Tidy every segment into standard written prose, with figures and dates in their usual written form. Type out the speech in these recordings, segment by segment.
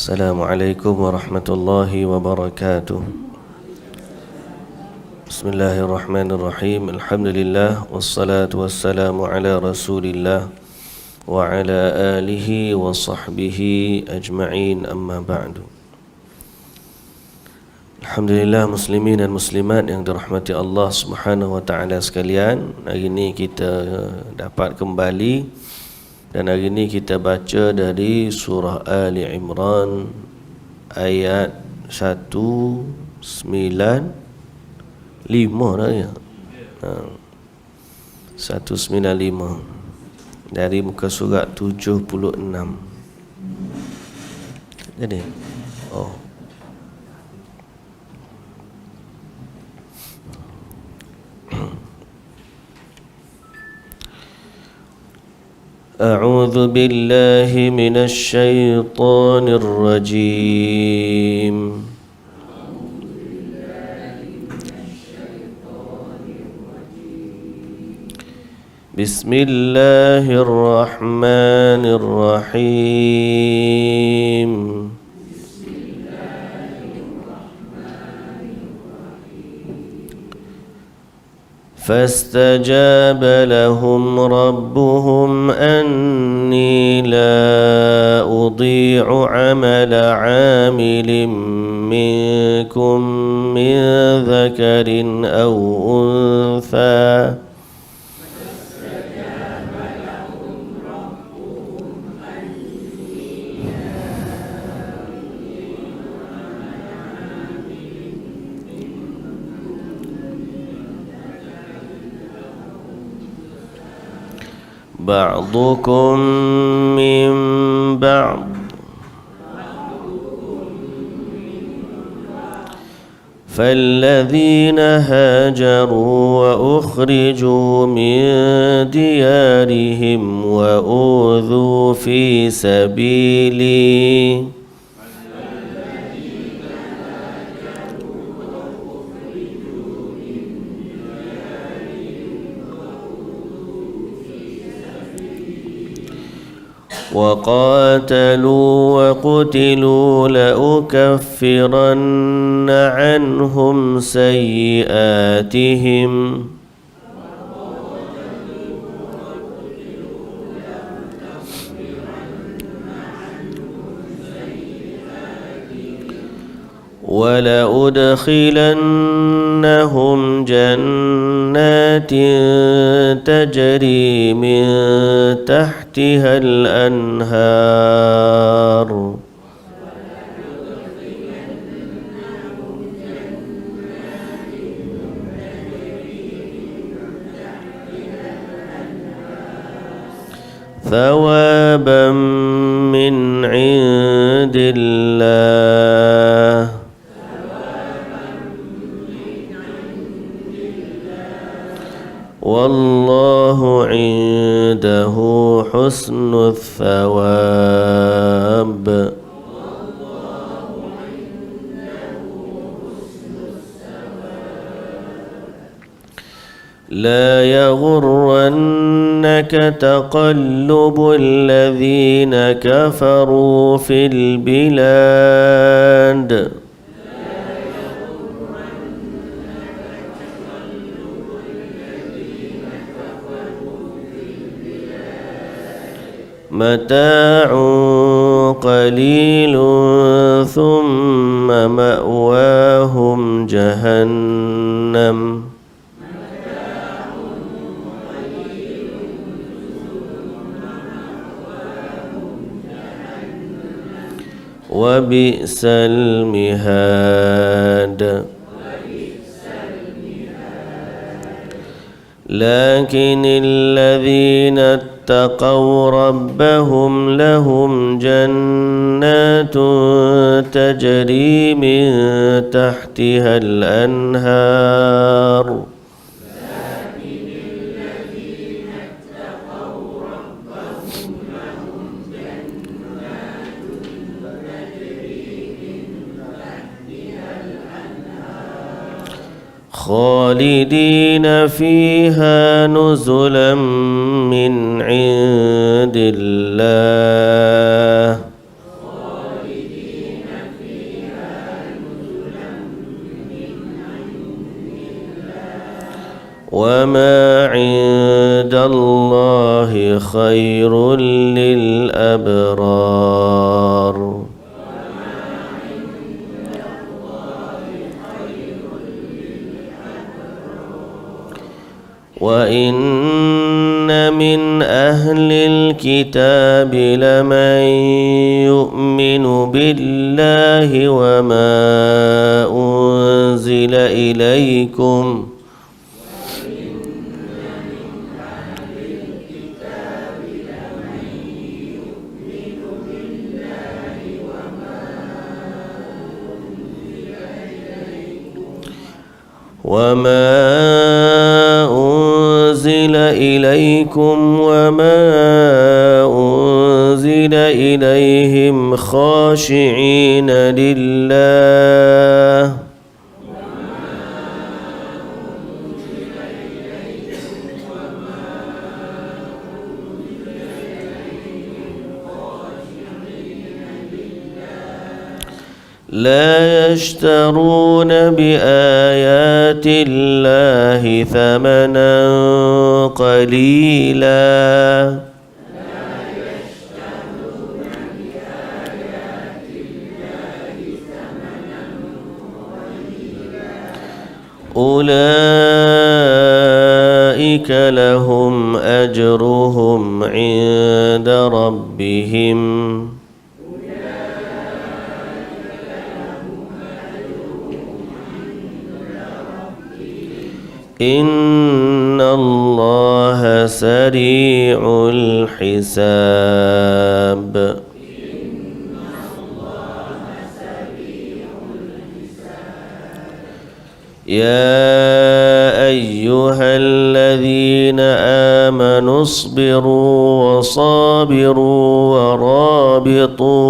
Assalamualaikum warahmatullahi wabarakatuh. Bismillahirrahmanirrahim. Alhamdulillah wassalatu wassalamu ala Rasulillah wa ala alihi wa sahbihi ajma'in, amma ba'du. Alhamdulillah, muslimin dan muslimat yang dirahmati Allah Subhanahu wa taala sekalian. Hari ini kita dapat kembali dan hari ini kita baca dari surah Ali Imran ayat 195 dah ya. 195 dari muka surat 76. Jadi أعوذ بالله من الشيطان الرجيم. بسم الله الرحمن الرحيم. فاستجاب لهم ربهم أني لا أضيع عمل عامل منكم من ذكر أو أنثى بعضكم من بعض فالذين هاجروا وأخرجوا من ديارهم وأوذوا في سبيلي وقاتلوا وقتلوا لأكفرن عنهم سيئاتهم ولأدخلنهم جنات تجري من تحتها الأنهار ثوابا من عند الله والله عنده حسن الثواب. لا يغرنك تقلب الذين كفروا في البلاد متاع قليل ثم مأواهم جهنم وبئس المهاد. لكن الذين اتقوا ربهم لهم جنات تجري من تحتها الأنهار خالدين فيها نزلا من عند الله وما عند الله خير للأبرار وإن من أهل الكتاب لمن يؤمن بالله وما أنزل إليكم وما أنزل إليهم خاشعين لله لا يشترون بآيات الله ثمنا قليلا أولئك لهم أجرهم عند ربهم إن الله سريع الحساب يا أيها الذين آمنوا اصبروا وصابروا ورابطوا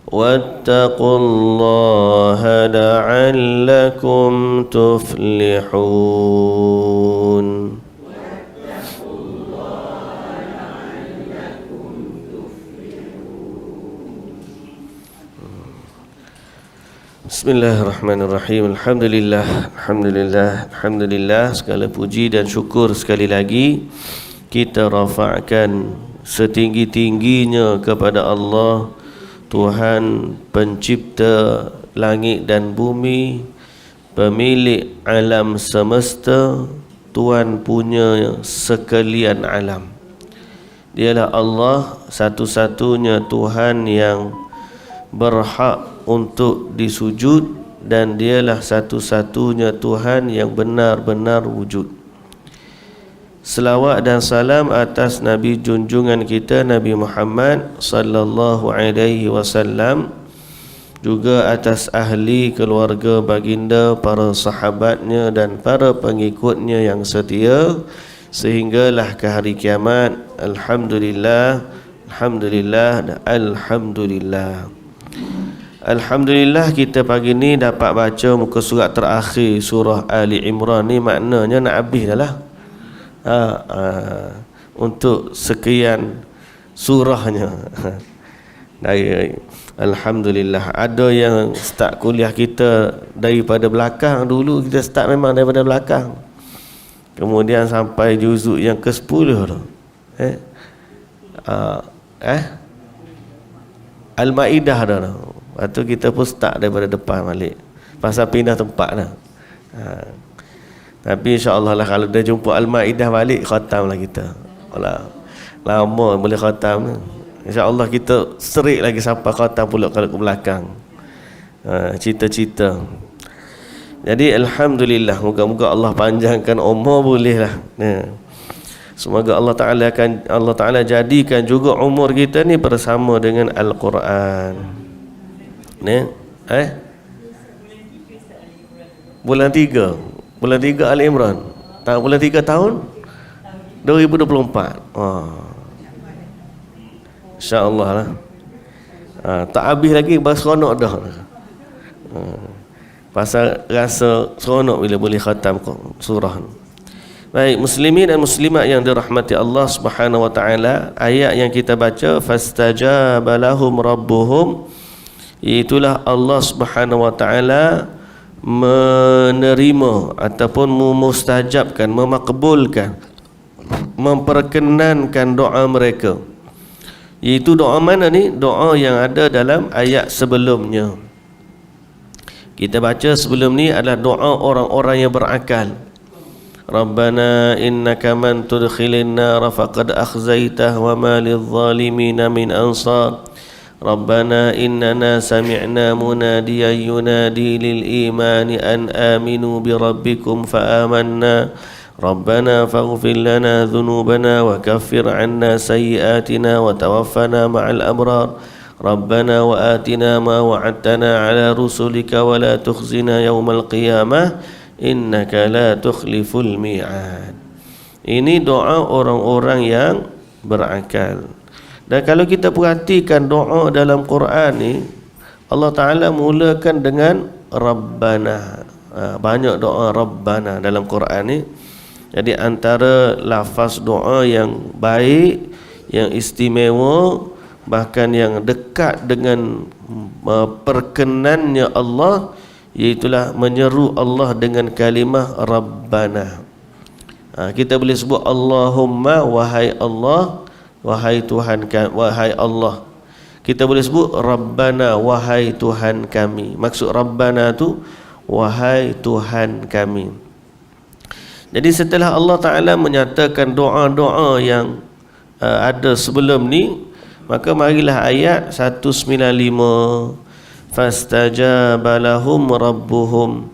واتقوا الله لعلكم تفلحون Bismillahirrahmanirrahim. Alhamdulillah. Segala puji dan syukur sekali lagi kita rafa'kan setinggi-tingginya kepada Allah, Tuhan pencipta langit dan bumi, pemilik alam semesta, Tuhan punya sekalian alam. Dialah Allah satu-satunya Tuhan yang berhak untuk disujud, dan dialah satu-satunya Tuhan yang benar-benar wujud. Selawat dan salam atas Nabi junjungan kita Nabi Muhammad sallallahu alaihi wasallam, juga atas ahli keluarga baginda, para sahabatnya dan para pengikutnya yang setia sehinggalah ke hari kiamat. Alhamdulillah dan alhamdulillah. Alhamdulillah kita pagi ni dapat baca muka surat terakhir surah Ali Imran ni, maknanya nak habis dah lah. Untuk sekian surahnya. Alhamdulillah. Ada yang start kuliah kita daripada belakang. Dulu kita start memang daripada belakang, kemudian sampai juzuk yang ke-10 tu. Al-Ma'idah dah. Lepas tu kita pun start daripada depan balik, pasal pindah tempat dah. Tapi insya-Allah lah kalau dah jumpa Al-Ma'idah balik, khatam lah kita. Lama boleh khatam. InsyaAllah kita serik lagi sampai khatam pula kalau ke belakang. Cita-cita. Jadi Alhamdulillah, moga-moga Allah panjangkan umur boleh lah. Semoga Allah Ta'ala jadikan juga umur kita ni bersama dengan Al-Quran. Bulan 3 Ali Imran. Bulan 3 tahun 2024. InsyaAllah lah. Tak habis lagi, baru seronok dah. Pasal rasa seronok bila boleh khatam surah. Baik, muslimin dan muslimat yang dirahmati Allah Subhanahu wa taala, ayat yang kita baca fastajaba lahum rabbuhum, itulah Allah Subhanahu wa taala menerima ataupun memustajabkan, memakbulkan, memperkenankan doa mereka. Iaitu doa mana ni? Doa yang ada dalam ayat sebelumnya. Kita baca sebelum ni adalah doa orang-orang yang berakal. Rabbana innaka man tudkhilin nar faqad akhzaitah wa ma lidh-dhalimina min ansar. Rabbana innana sami'na munadiyan yunadi lil imani an aminu bi rabbikum fa amanna. Rabbana faghfir lana dhunubana wa kaffir 'anna sayyi'atina wa tawaffana ma'al abrar. Rabbana wa atina ma wa'adtana 'ala rusulika wa la tukhzina yawmal qiyamah innaka la tukhliful mi'ad. Ini doa orang-orang yang berakal. Dan kalau kita perhatikan doa dalam Quran ni, Allah Ta'ala mulakan dengan Rabbana. Banyak doa Rabbana dalam Quran ni. Jadi antara lafaz doa yang baik, yang istimewa, bahkan yang dekat dengan perkenannya Allah, iaitulah menyeru Allah dengan kalimah Rabbana. Kita boleh sebut Allahumma, wahai Allah, wahai Tuhan kami, wahai Allah. Kita boleh sebut Rabbana, wahai Tuhan kami. Maksud Rabbana tu wahai Tuhan kami. Jadi setelah Allah Ta'ala menyatakan doa-doa yang ada sebelum ni, maka marilah ayat 195, fastajaba lahum rabbuhum,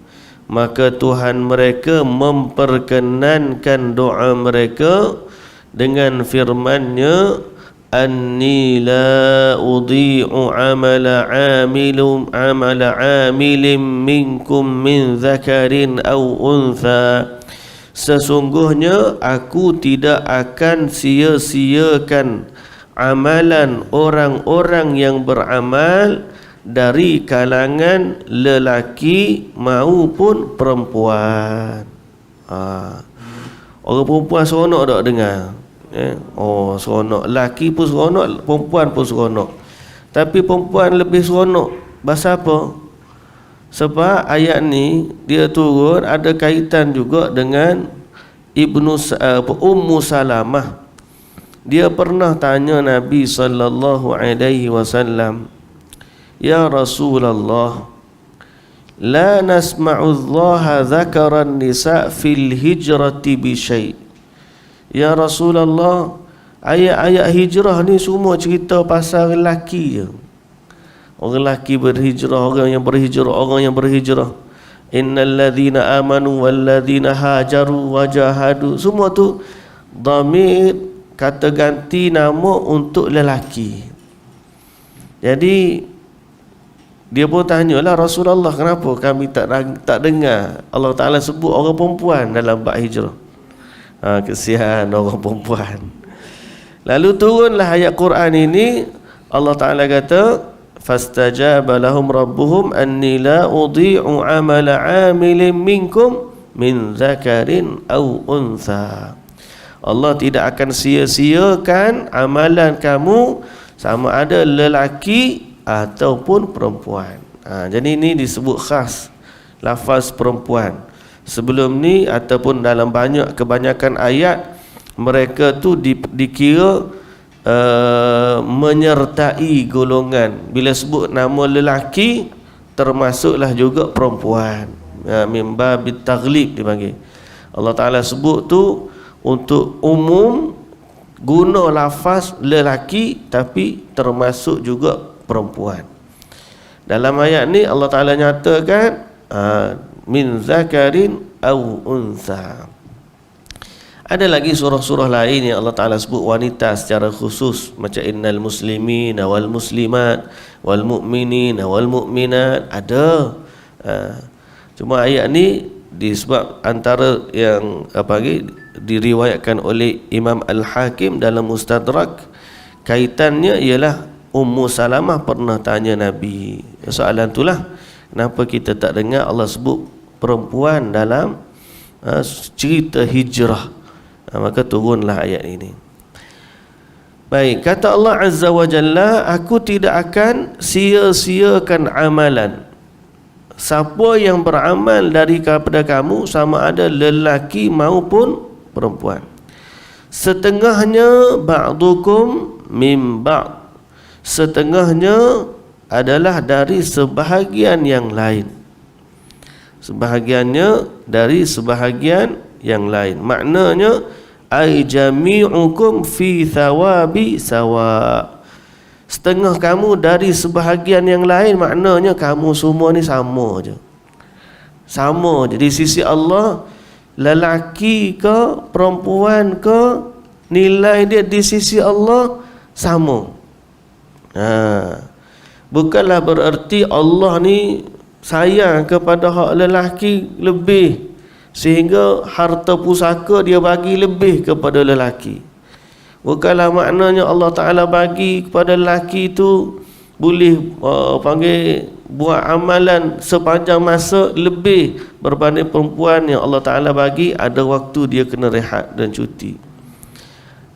maka Tuhan mereka memperkenankan doa mereka dengan firman-Nya, anni la udhi'u amala amilin minkum min zakarin aw untha. Sesungguhnya aku tidak akan sia-siakan amalan orang-orang yang beramal dari kalangan lelaki maupun perempuan. Orang perempuan seronok tak dengar? Oh, seronok. Lelaki pun seronok, perempuan pun seronok. Tapi perempuan lebih seronok. Pasal apa? Sebab ayat ni dia turun ada kaitan juga dengan Ummu Salamah. Dia pernah tanya Nabi sallallahu alaihi wasallam, ya Rasulullah, la nasma'u Allah dzakara an-nisa fil hijrati bi syai'. Ya Rasulullah, ayat-ayat hijrah ni semua cerita pasal lelaki je. Orang lelaki berhijrah, orang yang berhijrah. Innal ladzina amanu wal ladzina hajaru wa jahadu. Semua tu dhamir, kata ganti nama untuk lelaki. Jadi dia pun tanyalah Rasulullah, kenapa kami tak dengar Allah Ta'ala sebut orang perempuan dalam bab hijrah? Kesian orang perempuan. Lalu turunlah ayat Quran ini. Allah Ta'ala kata, fastajaba lahum rabbuhum anni la udhi'u amala 'amilin minkum min zakarin aw untha. Allah tidak akan sia-siakan amalan kamu sama ada lelaki ataupun perempuan. Jadi ini disebut khas lafaz perempuan. Sebelum ni ataupun dalam kebanyakan ayat, mereka tu dikira menyertai golongan. Bila sebut nama lelaki, termasuklah juga perempuan. Min babit taghlib dipanggil. Allah Ta'ala sebut tu untuk umum, guna lafaz lelaki tapi termasuk juga perempuan. Dalam ayat ni Allah Ta'ala nyatakan min zakarin aw untha. Ada lagi surah-surah lain yang Allah Ta'ala sebut wanita secara khusus, macam innal muslimina wal muslimat wal mu'minina wal mu'minat. Ada. Cuma ayat ni disebab antara yang diriwayatkan oleh Imam Al-Hakim dalam Mustadrak, kaitannya ialah Ummu Salamah pernah tanya Nabi. Soalan itulah kenapa kita tak dengar Allah sebut perempuan dalam cerita hijrah. Maka turunlah ayat ini. Baik, kata Allah Azza wa Jalla, aku tidak akan sia-siakan amalan siapa yang beramal dari kepada kamu, sama ada lelaki maupun perempuan. Setengahnya ba'dukum min ba'd, setengahnya adalah dari sebahagian yang lain, sebahagiannya dari sebahagian yang lain. Maknanya ay jami'ukum fi thawabi sawa, setengah kamu dari sebahagian yang lain, maknanya kamu semua ni sama je, sama je di sisi Allah. Lelaki ke perempuan ke, nilai dia di sisi Allah sama. Bukanlah bererti Allah ni sayang kepada hak lelaki lebih, sehingga harta pusaka dia bagi lebih kepada lelaki. Bukanlah maknanya Allah Ta'ala bagi kepada lelaki itu boleh buat amalan sepanjang masa lebih berbanding perempuan yang Allah Ta'ala bagi ada waktu dia kena rehat dan cuti.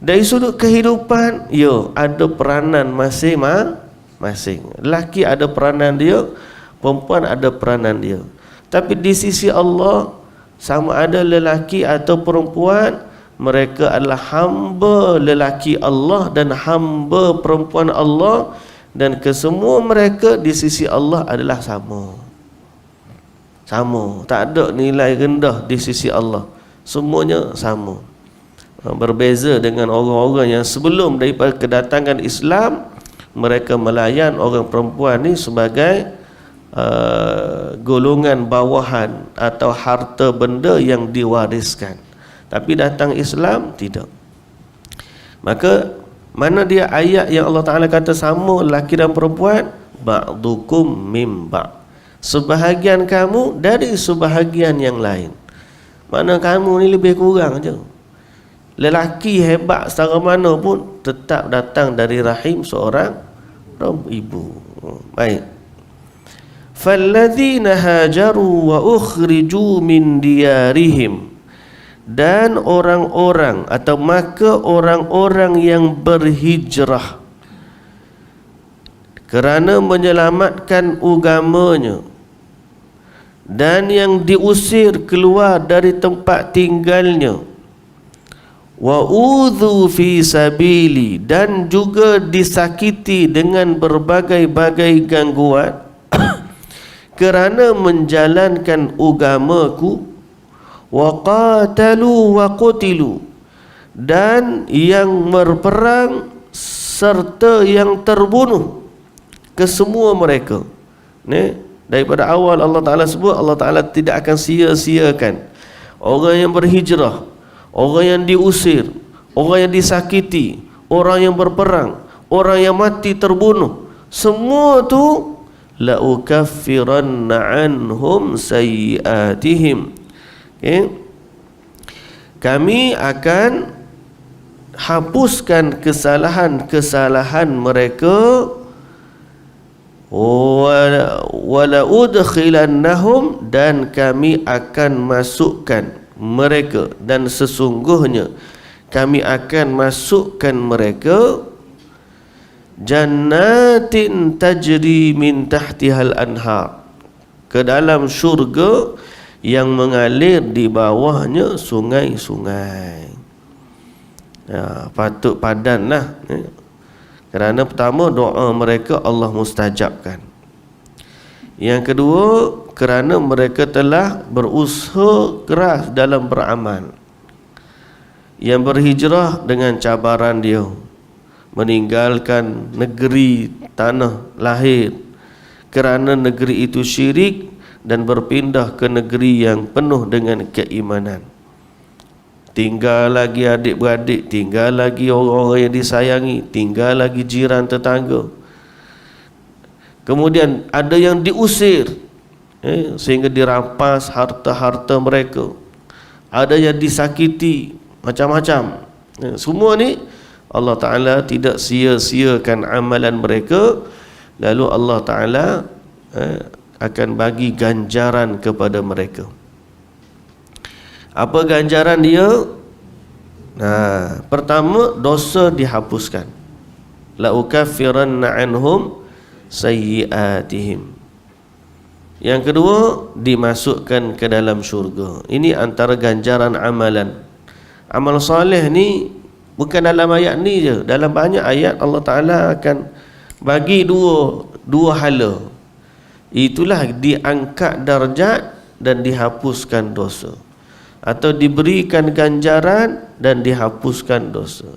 Dari sudut kehidupan, ada peranan masing-masing. Lelaki ada peranan dia, perempuan ada peranan dia. Tapi di sisi Allah, sama ada lelaki atau perempuan, mereka adalah hamba lelaki Allah dan hamba perempuan Allah, dan kesemua mereka di sisi Allah adalah sama. Sama, tak ada nilai rendah di sisi Allah, semuanya sama. Berbeza dengan orang-orang yang sebelum daripada kedatangan Islam, mereka melayan orang perempuan ni sebagai golongan bawahan atau harta benda yang diwariskan. Tapi datang Islam, tidak. Maka mana dia ayat yang Allah Ta'ala kata sama lelaki dan perempuan? Ba'dukum mim ba', sebahagian kamu dari sebahagian yang lain. Mana kamu ni lebih kurang je. Lelaki hebat secara mana pun tetap datang dari rahim seorang ibu. Baik. Falladzina hajaru wa ukhriju min diyarihim, dan orang-orang atau maka orang-orang yang berhijrah kerana menyelamatkan agamanya, dan yang diusir keluar dari tempat tinggalnya, wa udhu fi sabili, dan juga disakiti dengan berbagai-bagai gangguan kerana menjalankan agamaku, wa qatalu wa qutilu, dan yang berperang serta yang terbunuh, kesemua mereka ni. Daripada awal Allah Ta'ala sebut, Allah Ta'ala tidak akan sia-siakan orang yang berhijrah, orang yang diusir, orang yang disakiti, orang yang berperang, orang yang mati terbunuh, semua tu la ukaffiranna anhum sayyiatihim, kami akan hapuskan kesalahan-kesalahan mereka, wala udkhilannahum, dan kami akan masukkan mereka, dan sesungguhnya kami akan masukkan mereka jannatin tajri min tahtihal anhar, ke dalam syurga yang mengalir di bawahnya sungai-sungai. Patut padanlah, kerana pertama doa mereka Allah mustajabkan. Yang kedua, kerana mereka telah berusaha keras dalam beramal. Yang berhijrah dengan cabaran dia, meninggalkan negeri tanah lahir kerana negeri itu syirik, dan berpindah ke negeri yang penuh dengan keimanan. Tinggal lagi adik-beradik, tinggal lagi orang-orang yang disayangi, tinggal lagi jiran tetangga. Kemudian ada yang diusir, sehingga dirampas harta-harta mereka. Ada yang disakiti, macam-macam. Semua ni Allah Ta'ala tidak sia-siakan amalan mereka, lalu Allah Ta'ala akan bagi ganjaran kepada mereka. Apa ganjaran dia? Pertama, dosa dihapuskan. La ukaffiranna anhum sayyiatihim. Yang kedua, dimasukkan ke dalam syurga. Ini antara ganjaran amalan. Amal soleh ni bukan dalam ayat ni je, dalam banyak ayat Allah Ta'ala akan bagi dua hala. Itulah diangkat darjat dan dihapuskan dosa, atau diberikan ganjaran dan dihapuskan dosa.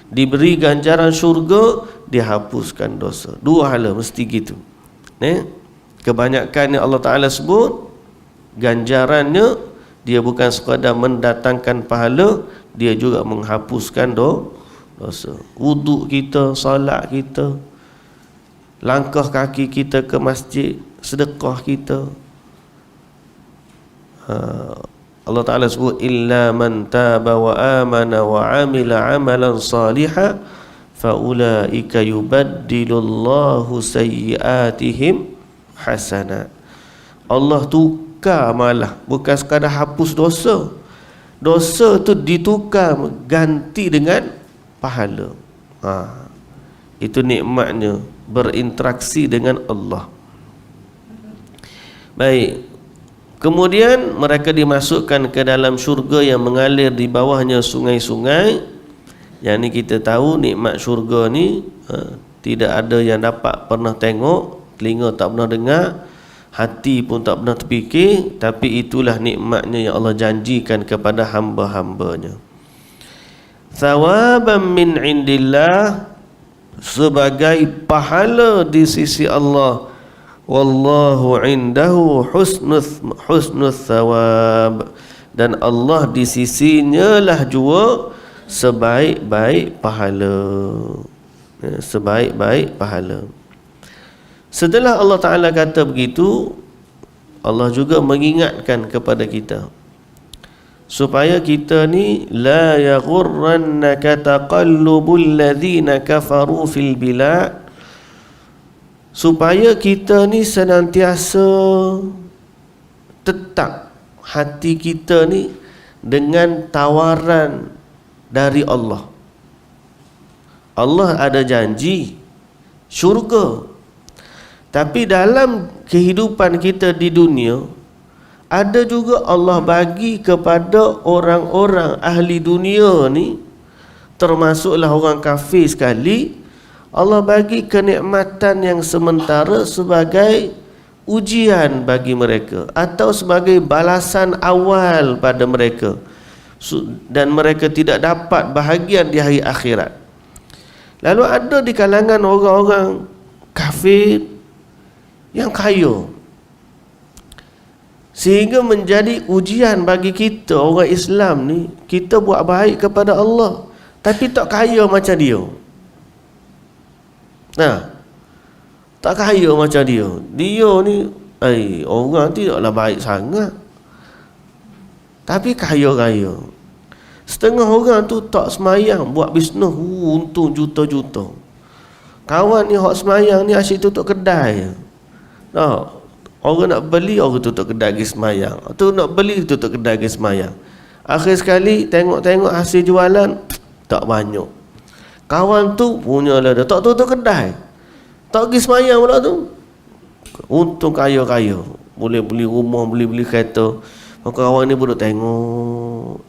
Diberi ganjaran syurga, dihapuskan dosa. Dua hala mesti gitu. Kebanyakan yang Allah Ta'ala sebut ganjarannya, dia bukan sekadar mendatangkan pahala, dia juga menghapuskan dosa. Wuduk kita, salat kita, langkah kaki kita ke masjid, sedekah kita. Allah Ta'ala sebut illa man taba wa amana wa amila amalan salihan fa ulaika yubaddilullahu sayyiatihim hasanat. Allah tukar malah, bukan sekadar hapus dosa. Dosa tu ditukar ganti dengan pahala. Itu nikmatnya berinteraksi dengan Allah. Baik. Kemudian mereka dimasukkan ke dalam syurga yang mengalir di bawahnya sungai-sungai. Yang ni kita tahu nikmat syurga ni tidak ada yang dapat pernah tengok, telinga tak pernah dengar, hati pun tak pernah terfikir, tapi itulah nikmatnya yang Allah janjikan kepada hamba-hambanya. Thawaban min indillah, sebagai pahala di sisi Allah. Wallahu indahu husnus thawab, dan Allah di sisinya lah jua sebaik-baik pahala. Sebaik-baik pahala. Setelah Allah Ta'ala kata begitu, Allah juga mengingatkan kepada kita supaya kita ni la yaghurrannaka taqallubul ladzina kafaru fil bilad, supaya kita ni senantiasa tetap hati kita ni dengan tawaran dari Allah. Allah ada janji syurga, tapi dalam kehidupan kita di dunia, ada juga Allah bagi kepada orang-orang ahli dunia ni, termasuklah orang kafir sekali, Allah bagi kenikmatan yang sementara sebagai ujian bagi mereka, atau sebagai balasan awal pada mereka, dan mereka tidak dapat bahagian di hari akhirat. Lalu ada di kalangan orang-orang kafir yang kaya, sehingga menjadi ujian bagi kita orang Islam ni. Kita buat baik kepada Allah, tapi tak kaya macam dia. Tak kaya macam dia. Dia ni orang tidaklah baik sangat, tapi kaya-kaya. Setengah orang tu tak semayang, buat bisnes, untung juta-juta. Kawan ni hak semayang ni asyik tutup kedai. Orang nak beli, orang tutup kedai pergi semayang. Tu nak beli, tutup kedai pergi semayang. Akhir sekali tengok-tengok hasil jualan tak banyak. Kawan tu punya lah, dia tak tutup kedai, tak pergi semayang pula tu. Untung kaya-kaya, boleh beli rumah, boleh beli kereta. Maka kawan ni duduk tengok.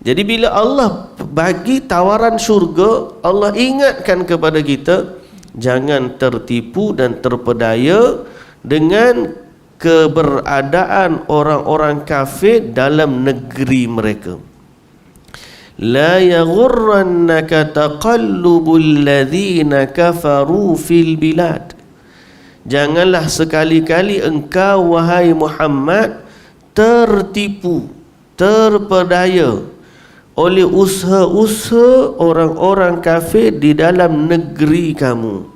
Jadi bila Allah bagi tawaran syurga, Allah ingatkan kepada kita, jangan tertipu dan terpedaya dengan keberadaan orang-orang kafir dalam negeri mereka. La yaghurrannaka taqallubul ladzina kafaru fil bilad. Janganlah sekali-kali engkau wahai Muhammad tertipu, terpedaya oleh usaha-usaha orang-orang kafir di dalam negeri kamu,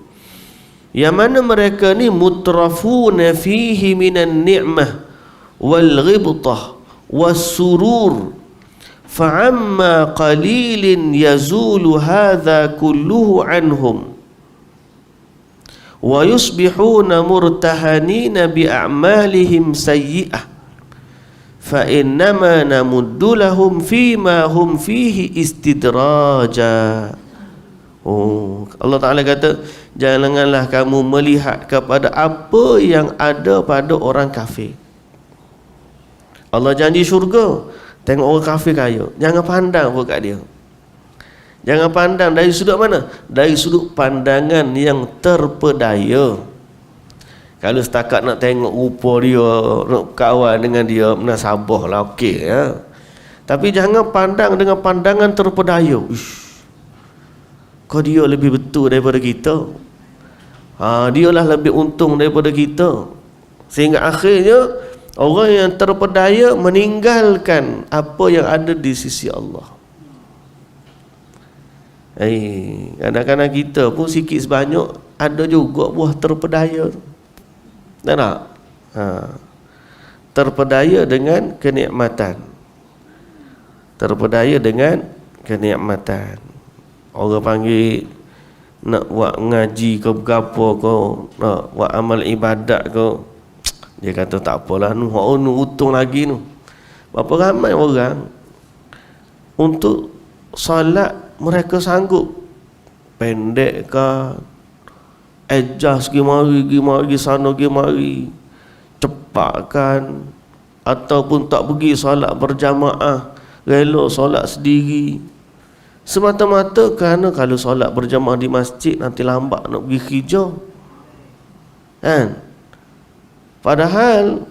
yang mana mereka ni mutrafuna fihi minan ni'mah wal ghibtah was surur, fa'amma qalilin yazulu hadha kulluhu anhum wa yusbihuna murtahanina bi'a'malihim sayyi'ah fa innama namuddu lahum fima hum fihi istidraja. Oh, Allah Ta'ala kata, janganlah kamu melihat kepada apa yang ada pada orang kafir. Allah janji syurga, tengok orang kafir kaya, jangan pandang pun kat dia. Jangan pandang dari sudut mana? Dari sudut pandangan yang terpedaya. Kalau setakat nak tengok rupa dia, nak kawan dengan dia, menasabah lah, okey ya. Tapi jangan pandang dengan pandangan terpedaya. Kau dia lebih betul daripada kita. Dia lah lebih untung daripada kita. Sehingga akhirnya orang yang terpedaya meninggalkan apa yang ada di sisi Allah. Kadang-kadang kita pun sikit sebanyak ada juga buah terpedaya. Tak? Terpedaya dengan kenikmatan. Terpedaya dengan kenikmatan. Orang panggil nak buat ngaji ke berapa ke, nak buat amal ibadat ke, dia kata tak apalah, nu untung lagi nu. Berapa ramai orang untuk solat mereka sanggup pendek ke, adjust pergi sana pergi mari, cepatkan, ataupun tak pergi solat berjamaah, rela solat sendiri, semata-mata kerana kalau solat berjamaah di masjid nanti lambat nak pergi kerja kan. Padahal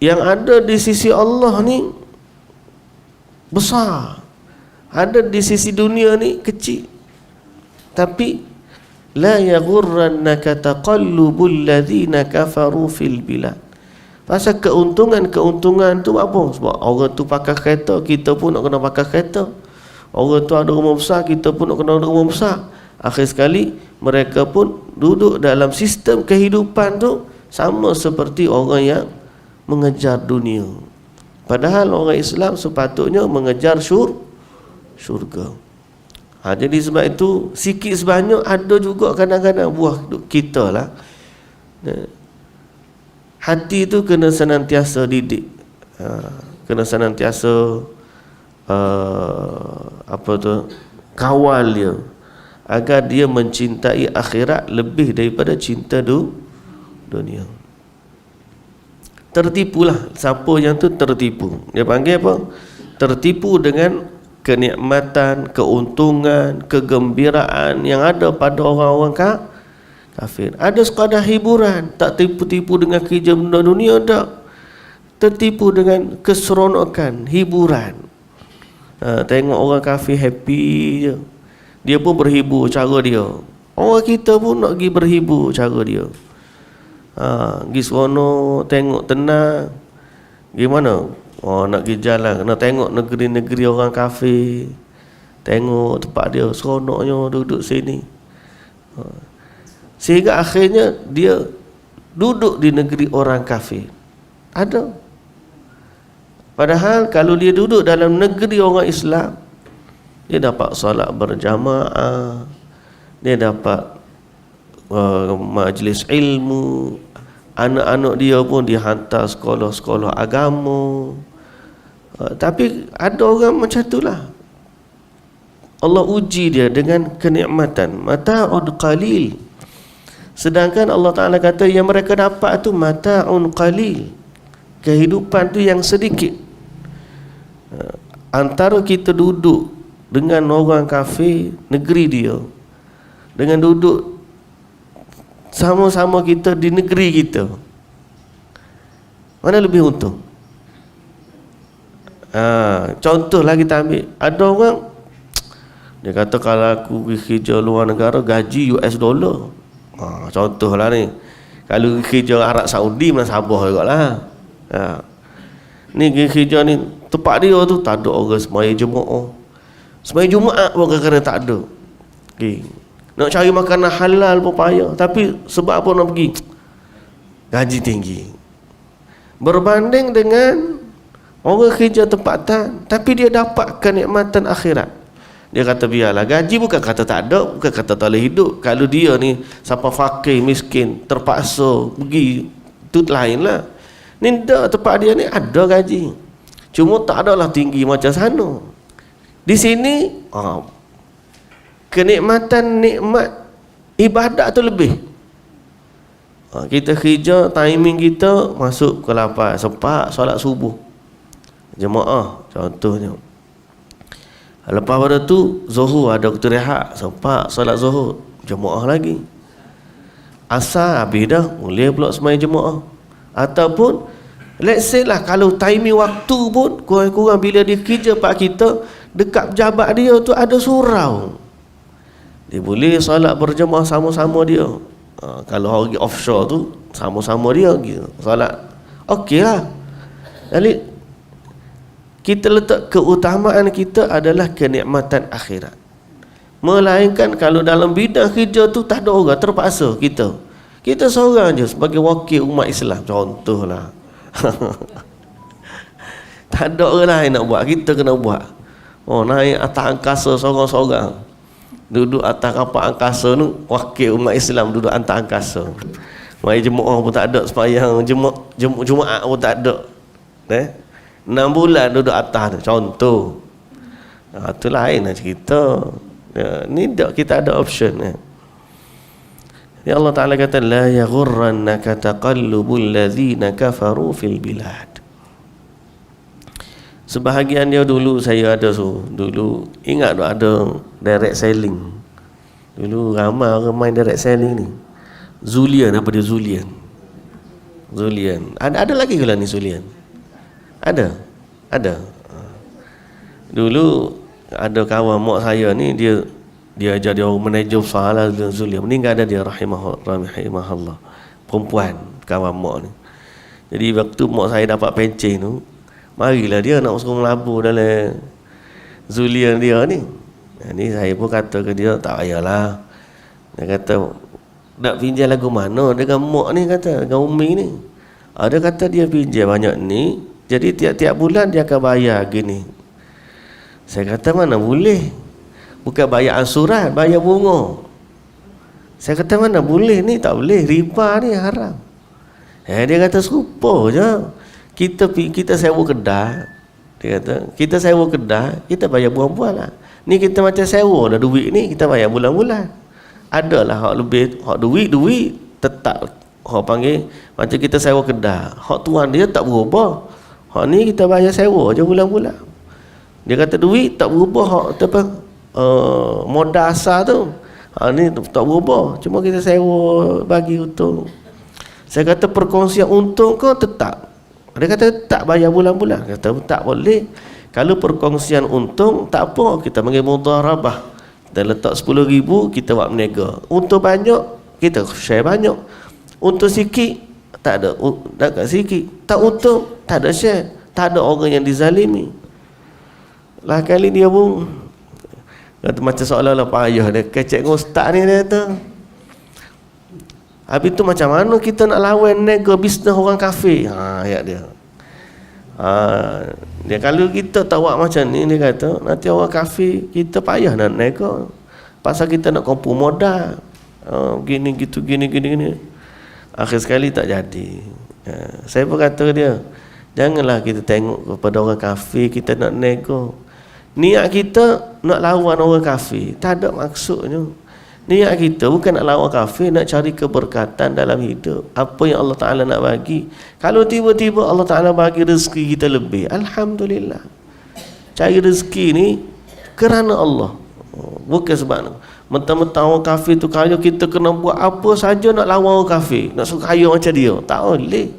yang ada di sisi Allah ni besar, ada di sisi dunia ni kecil. Tapi la yaghurrannaka taqallubul ladzina kafaru fil bilad. Pasal keuntungan tu apa? Sebab orang tu pakai kereta, kita pun nak kena pakai kereta. Orang tu ada rumah besar, kita pun nak kena ada rumah besar. Akhir sekali mereka pun duduk dalam sistem kehidupan tu sama seperti orang yang mengejar dunia. Padahal orang Islam sepatutnya mengejar syurga. Jadi sebab itu sikit sebanyak ada juga kadang-kadang buah kita lah. Hati tu kena senantiasa didik, kena senantiasa kawal dia agar dia mencintai akhirat lebih daripada cinta dunia. Tertipulah siapa yang tu tertipu. Dia panggil apa? Tertipu dengan kenikmatan, keuntungan, kegembiraan yang ada pada orang-orang kafir. Ada sekadar hiburan, tak tipu-tipu dengan kerja benda dunia, tak. Tertipu dengan keseronokan, hiburan. Tengok orang kafir happy je, dia pun berhibur cara dia. Orang kita pun nak pergi berhibur cara dia. Pergi seronok, tengok tenang. Gimana? Nak pergi jalan, nak tengok negeri-negeri orang kafir, tengok tempat dia seronoknya duduk sini. Sehingga akhirnya dia duduk di negeri orang kafir. Ada. Padahal kalau dia duduk dalam negeri orang Islam, dia dapat solat berjamaah, dia dapat majlis ilmu, anak-anak dia pun dihantar sekolah-sekolah agama. Tapi ada orang macam itulah. Allah uji dia dengan kenikmatan, mata'un qalil. Sedangkan Allah Ta'ala kata yang mereka dapat tu mata'un qalil, kehidupan tu yang sedikit. Antara kita duduk dengan orang kafir negeri dia, dengan duduk sama-sama kita di negeri kita, mana lebih untung? Contohlah kita ambil, ada orang dia kata kalau aku pergi kerja luar negara gaji US dollar. Contohlah ni, kalau kerja Arab Saudi mana Sabah juga lah. Ni kerja ni tempat dia tu tak ada orang semaya Jumaat. Semaya Jumaat pun kadang-kadang tak ada. Nak cari makanan halal pun payah. Tapi sebab apa nak pergi? Gaji tinggi. Berbanding dengan orang kerja tempatan, tapi dia dapat kenikmatan akhirat. Dia kata biarlah, gaji bukan kata tak ada, bukan kata tak boleh hidup. Kalau dia ni sampai fakir, miskin, terpaksa pergi, itu lain lah. Ni dah tempat dia ni ada gaji, cuma tak adalah tinggi macam sana. Di sini nikmat ibadat tu lebih. Kita kerja, timing kita masuk ke 8, sempat solat subuh jemaah contohnya. Lepas pada tu Zuhur ada waktu rehat, sempat solat Zuhur jemaah lagi. Asar habis dah, boleh pula semai jemaah. Ataupun let's say lah, kalau timing waktu pun kurang-kurang bila dia kerja pak kita, dekat pejabat dia tu ada surau, dia boleh solat berjemaah sama-sama dia. Kalau hari offshore tu sama-sama dia gitu solat, okey lah. Jadi kita letak keutamaan kita adalah kenikmatan akhirat. Melainkan kalau dalam bidang kerja tu tak ada orang, terpaksa kita seorang je sebagai wakil umat Islam contohlah. Tak ada orang lain nak buat, kita kena buat. Naik atas angkasa seorang-seorang, duduk atas kapal angkasa tu, wakil umat Islam duduk atas angkasa. Mai jemaah pun tak ada, sembahyang Jumaat pun tak ada. 6 bulan duduk atas tu contoh. Tu lain lah cerita. Ni tak, kita ada option. Ya Allah Ta'ala kata la yaghurrannaka taqallubul ladzina kafaru fil bilad. Sebahagian dia dulu saya ada dulu ingat tak ada direct selling. Dulu ramai orang main direct selling ni. Zulian apa dia Zulian? Ada lagi ke lah ni Zulian? Ada. Dulu ada kawan mak saya ni, dia jadi orang manager besar lah Zulian. Meninggal ada dia rahimahullah. Perempuan kawan mak ni. Jadi waktu mak saya dapat pencen tu, marilah dia nak suruh melabur dalam Zulian dia ni. Ni saya pun kata ke dia, tak payahlah. Dia kata, nak pinjam lagu mana dengan mak ni, kata dengan Umi ni. Dia kata dia pinjam banyak ni, jadi tiap-tiap bulan dia akan bayar gini. Saya kata mana boleh, bukan bayar ansuran, bayar bunga. Saya kata mana boleh, ni tak boleh, riba ni haram. Dia kata serupa je. Kita sewa kedai. Dia kata kita sewa kedai, kita bayar bulan-bulan lah. Ni kita macam sewa dah duit ni, kita bayar bulan-bulan. Adalah hak lebih, hak duit tetap hak panggil macam kita sewa kedai. Hak tuan dia tak berubah. Hak ni kita bayar sewa je bulan-bulan. Dia kata duit tak berubah, hak apa modal asal tu. Hak ni tak berubah, cuma kita sewa bagi untung. Saya kata perkongsian untung kau tetap. Dia kata tak bayar bulan-bulan. Kata tak boleh. Kalau perkongsian untung tak apa, kita panggil mudharabah. Kita letak 10,000, kita buat berniaga. Untung banyak, kita share banyak. Untung sikit, tak ada, tak sikit. Tak untung, tak ada share. Tak ada orang yang dizalimi. Lah kali dia pun kata macam seolah-olah payah dia kecek dengan ustaz ni, dia kata. Habis tu macam mana kita nak lawan nego bisnes orang kafir? Ayat dia. Dia kalau kita tak buat macam ni, dia kata nanti orang kafir kita payah nak nego. Pasal kita nak kumpul modal. Gini. Akhir sekali tak jadi. Saya pun kata dia, janganlah kita tengok kepada orang kafir kita nak nego. Niat kita nak lawan orang kafir, tak ada maksudnya. Niat kita bukan nak lawan kafir, nak cari keberkatan dalam hidup. Apa yang Allah Ta'ala nak bagi. Kalau tiba-tiba Allah Ta'ala bagi rezeki kita lebih, alhamdulillah. Cari rezeki ni kerana Allah, bukan sebab mentang-mentang orang kafir tu kaya, kita kena buat apa saja nak lawan orang kafir, nak suka kaya macam dia. Tak boleh.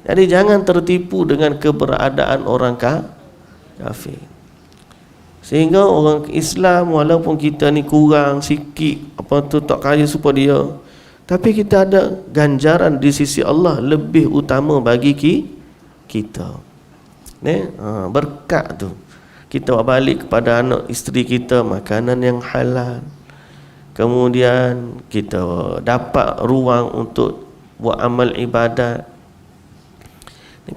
Jadi jangan tertipu dengan keberadaan orang kafir. Sehingga orang Islam, walaupun kita ni kurang sikit, apa tu tak kaya supaya dia, tapi kita ada ganjaran di sisi Allah lebih utama bagi kita. Berkat tu kita bawa balik kepada anak isteri kita makanan yang halal. Kemudian kita dapat ruang untuk buat amal ibadat.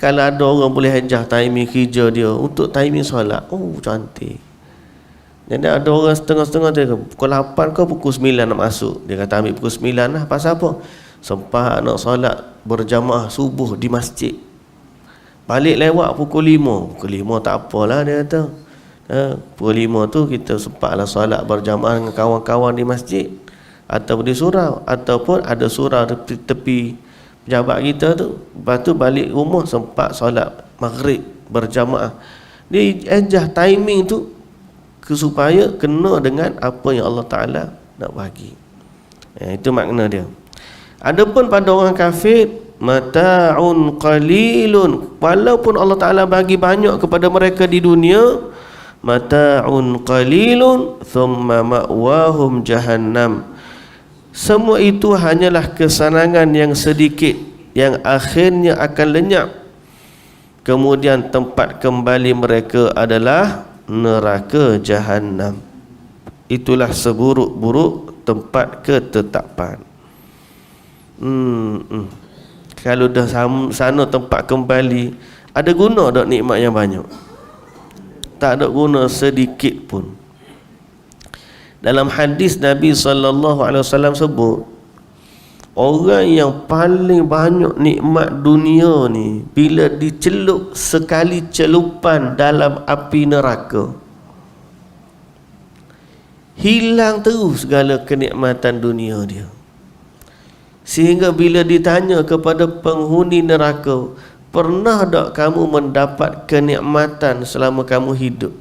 Kalau ada orang boleh hajah timing kerja dia untuk timing solat, cantik. Jadi ada orang setengah-setengah dia, pukul 8 ke pukul 9 nak masuk. Dia kata ambil pukul 9 lah. Pasal apa? Sempat nak solat berjamaah subuh di masjid. Balik lewat pukul 5. Pukul 5 tak apalah dia kata. Pukul 5 tu kita sempatlah solat berjamaah dengan kawan-kawan di masjid ataupun di surau, ataupun ada surau tepi pejabat kita tu. Lepas tu balik rumah sempat solat maghrib berjamaah. Dia adjust timing tu supaya kena dengan apa yang Allah Ta'ala nak bagi. Itu makna dia. Adapun pada orang kafir, mata'un qalilun, walaupun Allah Ta'ala bagi banyak kepada mereka di dunia, mata'un qalilun thumma ma'wahum jahannam, semua itu hanyalah kesenangan yang sedikit yang akhirnya akan lenyap, kemudian tempat kembali mereka adalah neraka jahannam. Itulah seburuk-buruk tempat ketetapan. Kalau dah sana tempat kembali, ada guna tak nikmat yang banyak? Tak ada guna sedikit pun. Dalam hadis Nabi SAW sebut, orang yang paling banyak nikmat dunia ni, bila dicelup sekali celupan dalam api neraka, hilang terus segala kenikmatan dunia dia. Sehingga bila ditanya kepada penghuni neraka, pernah tak kamu mendapat kenikmatan selama kamu hidup?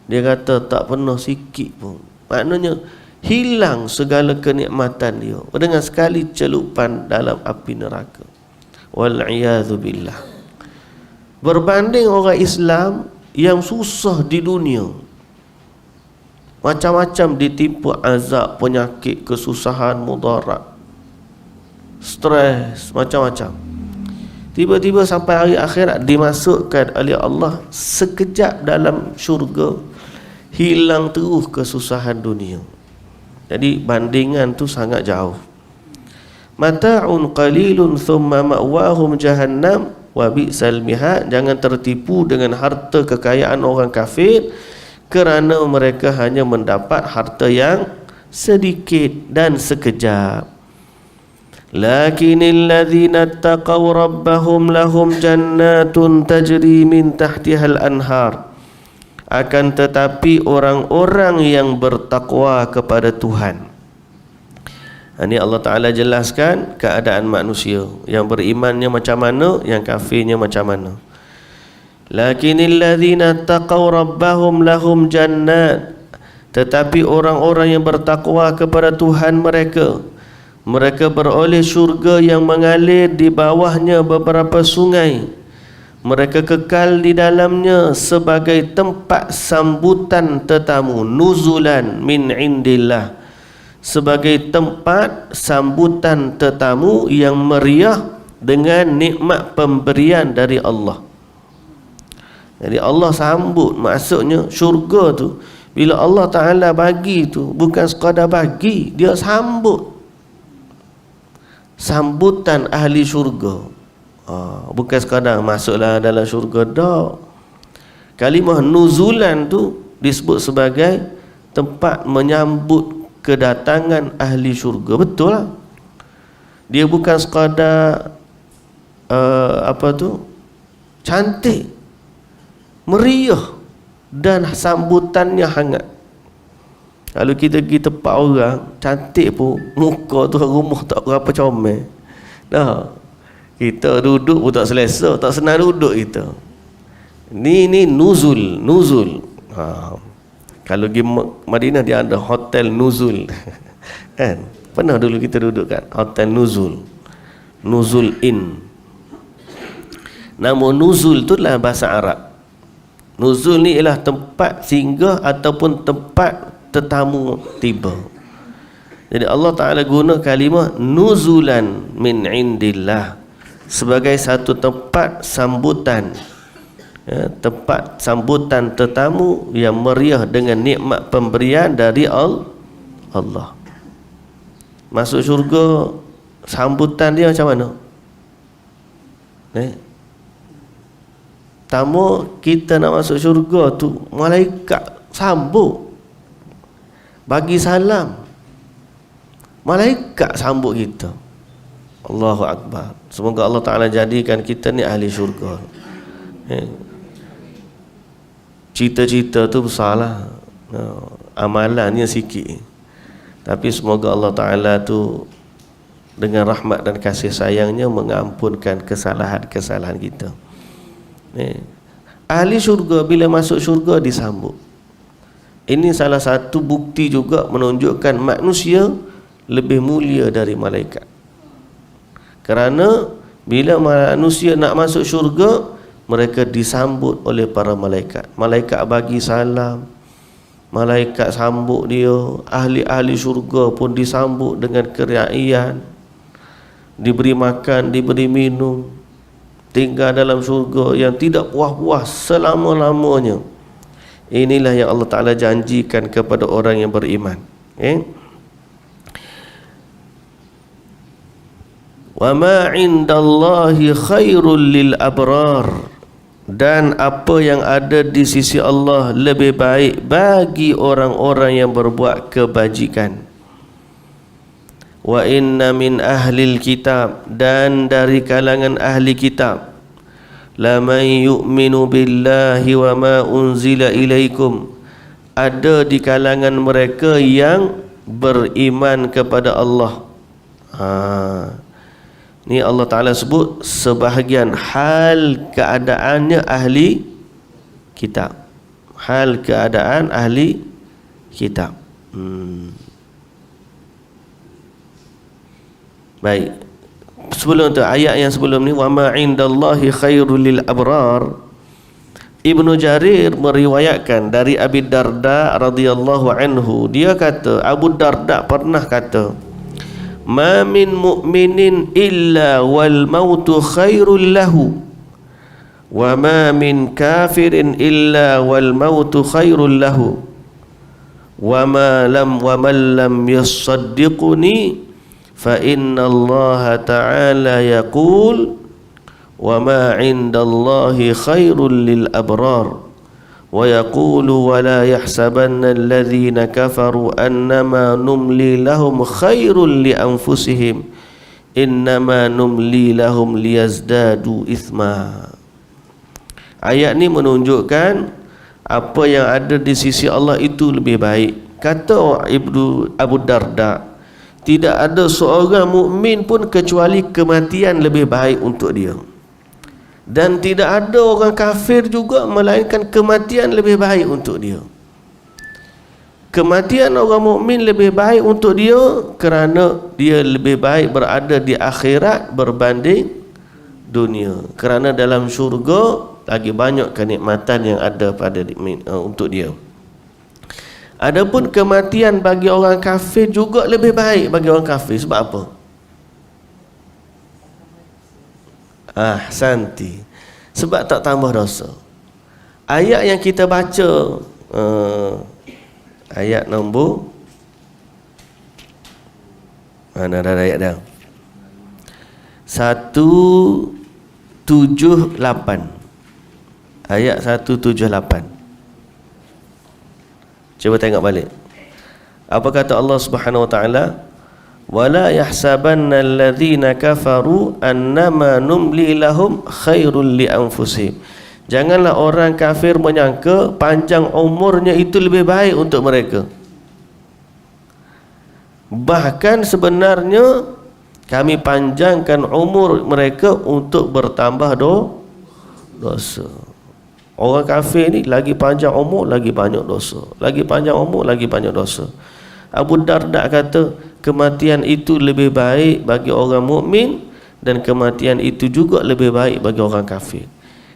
Dia kata tak pernah sikit pun. Maknanya hilang segala kenikmatan dia dengan sekali celupan dalam api neraka. Wal'iyadzu billah. Berbanding orang Islam yang susah di dunia, macam-macam ditimpa azab, penyakit, kesusahan, mudarat, stres, macam-macam. Tiba-tiba sampai hari akhirat dimasukkan oleh Allah sekejap dalam syurga, hilang terus kesusahan dunia. Jadi bandingan tu sangat jauh. Mata'un qalilun thumma ma'wahum jahannam wa bi'sal mihad. Jangan tertipu dengan harta kekayaan orang kafir, kerana mereka hanya mendapat harta yang sedikit dan sekejap. Lakinil ladzina taqaw rabbahum lahum jannatun tajri min tahtihal anhar. Akan tetapi orang-orang yang bertakwa kepada Tuhan, ini Allah Ta'ala jelaskan keadaan manusia. Yang berimannya macam mana, yang kafirnya macam mana. Lakinil ladzina taqaw rabbahum lahum jannat. Tetapi orang-orang yang bertakwa kepada Tuhan mereka beroleh syurga yang mengalir di bawahnya beberapa sungai. Mereka kekal di dalamnya sebagai tempat sambutan tetamu, nuzulan min indillah, sebagai tempat sambutan tetamu yang meriah dengan nikmat pemberian dari Allah. Jadi Allah sambut, maksudnya syurga tu bila Allah Ta'ala bagi tu bukan sekadar bagi, dia sambut. Sambutan ahli syurga. Bukan sekadar masuklah dalam syurga dah. Kalimah nuzulan tu disebut sebagai tempat menyambut kedatangan ahli syurga. Betul lah. Dia bukan sekadar cantik, meriah dan sambutannya hangat. Kalau kita pergi tempat orang cantik pun, muka tu rumah tak berapa comel dah, kita duduk pun tak selesa, tak senang duduk kita. Ni nuzul. Kalau pergi Madinah dia ada hotel nuzul kan, pernah dulu kita duduk kan hotel nuzul in. Nama nuzul tu adalah bahasa Arab. Nuzul ni ialah tempat singgah ataupun tempat tetamu tiba. Jadi Allah Ta'ala guna kalimah nuzulan min indillah sebagai satu tempat sambutan, tempat sambutan tetamu yang meriah dengan nikmat pemberian dari Allah. Masuk syurga, sambutan dia macam mana? Tamu kita nak masuk syurga tu, malaikat sambut, bagi salam, malaikat sambut kita. Allahu Akbar. Semoga Allah Ta'ala jadikan kita ni ahli syurga. Cita-cita tu besarlah, amalannya sikit, tapi semoga Allah Ta'ala tu dengan rahmat dan kasih sayangnya mengampunkan kesalahan-kesalahan kita. Ahli syurga bila masuk syurga disambut. Ini salah satu bukti juga menunjukkan manusia lebih mulia dari malaikat. Kerana bila manusia nak masuk syurga, mereka disambut oleh para malaikat. Malaikat bagi salam, malaikat sambut dia. Ahli-ahli syurga pun disambut dengan keriaan, diberi makan, diberi minum, tinggal dalam syurga yang tidak puas-puas selama-lamanya. Inilah yang Allah Ta'ala janjikan kepada orang yang beriman. Wa ma 'indallahi khairul lil abrar, dan apa yang ada di sisi Allah lebih baik bagi orang-orang yang berbuat kebajikan. Wa inna min ahlil kitab, dan dari kalangan ahli kitab, laman yu'minu billahi wa ma unzila ilaikum, ada di kalangan mereka yang beriman kepada Allah. Ni Allah Ta'ala sebut sebahagian hal keadaannya ahli kitab. Hal keadaan ahli kitab. Baik. Sebelum tu, ayat yang sebelum ni, wa ma 'indallahi khairul lil abrar, Ibnu Jarir meriwayatkan dari Abi Darda radhiyallahu anhu, dia kata, Abu Darda pernah kata, ma min mu'minin illa wal mautu khairul lahu, wa ma min kafirin illa wal mautu khairul lahu, wa man lam yasaddiquni fa inna Allah ta'ala yaqul wa ma 'indallahi khairul lil abrar wa yaqulu wa la yahsabanna alladhina kafaru annama numli lahum khairul li anfusihim innama numli lahum liyazdadu ithma. Ayat ni menunjukkan apa yang ada di sisi Allah itu lebih baik. Kata Ibnu Abu Darda, tidak ada seorang mukmin pun kecuali kematian lebih baik untuk dia. Dan tidak ada orang kafir juga melainkan kematian lebih baik untuk dia. Kematian orang mukmin lebih baik untuk dia kerana dia lebih baik berada di akhirat berbanding dunia. Kerana dalam syurga lagi banyak kenikmatan yang ada pada untuk dia. Adapun kematian bagi orang kafir juga lebih baik bagi orang kafir. Sebab apa? Santi. Sebab tak tambah dosa. Ayat yang kita baca, ayat nombor, mana ada ayat dah? 178. Ayat 178. Cuba tengok balik. Apa kata Allah Subhanahu wa taala? Wala yahsabanna alladhina kafaru annama numli lahum khairul li anfusihim. Janganlah orang kafir menyangka panjang umurnya itu lebih baik untuk mereka. Bahkan sebenarnya kami panjangkan umur mereka untuk bertambah dosa. Orang kafir ni lagi panjang umur lagi banyak dosa. Lagi panjang umur lagi banyak dosa. Abu Darda kata kematian itu lebih baik bagi orang mukmin dan kematian itu juga lebih baik bagi orang kafir.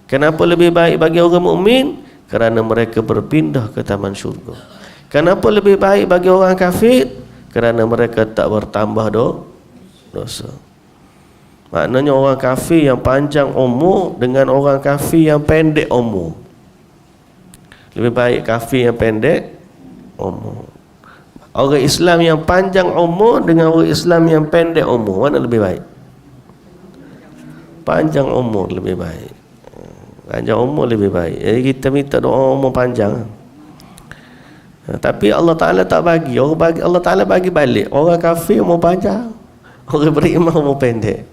Kenapa lebih baik bagi orang mukmin? Kerana mereka berpindah ke taman syurga. Kenapa lebih baik bagi orang kafir? Kerana mereka tak bertambah dosa. Maknanya orang kafir yang panjang umur dengan orang kafir yang pendek umur. Lebih baik kafir yang pendek umur. Orang Islam yang panjang umur dengan orang Islam yang pendek umur, mana lebih baik? Panjang umur lebih baik. Panjang umur lebih baik. Jadi kita minta doa umur panjang. Tapi Allah Ta'ala tak bagi. Allah Ta'ala bagi balik. Orang kafir umur panjang, Orang beriman umur pendek.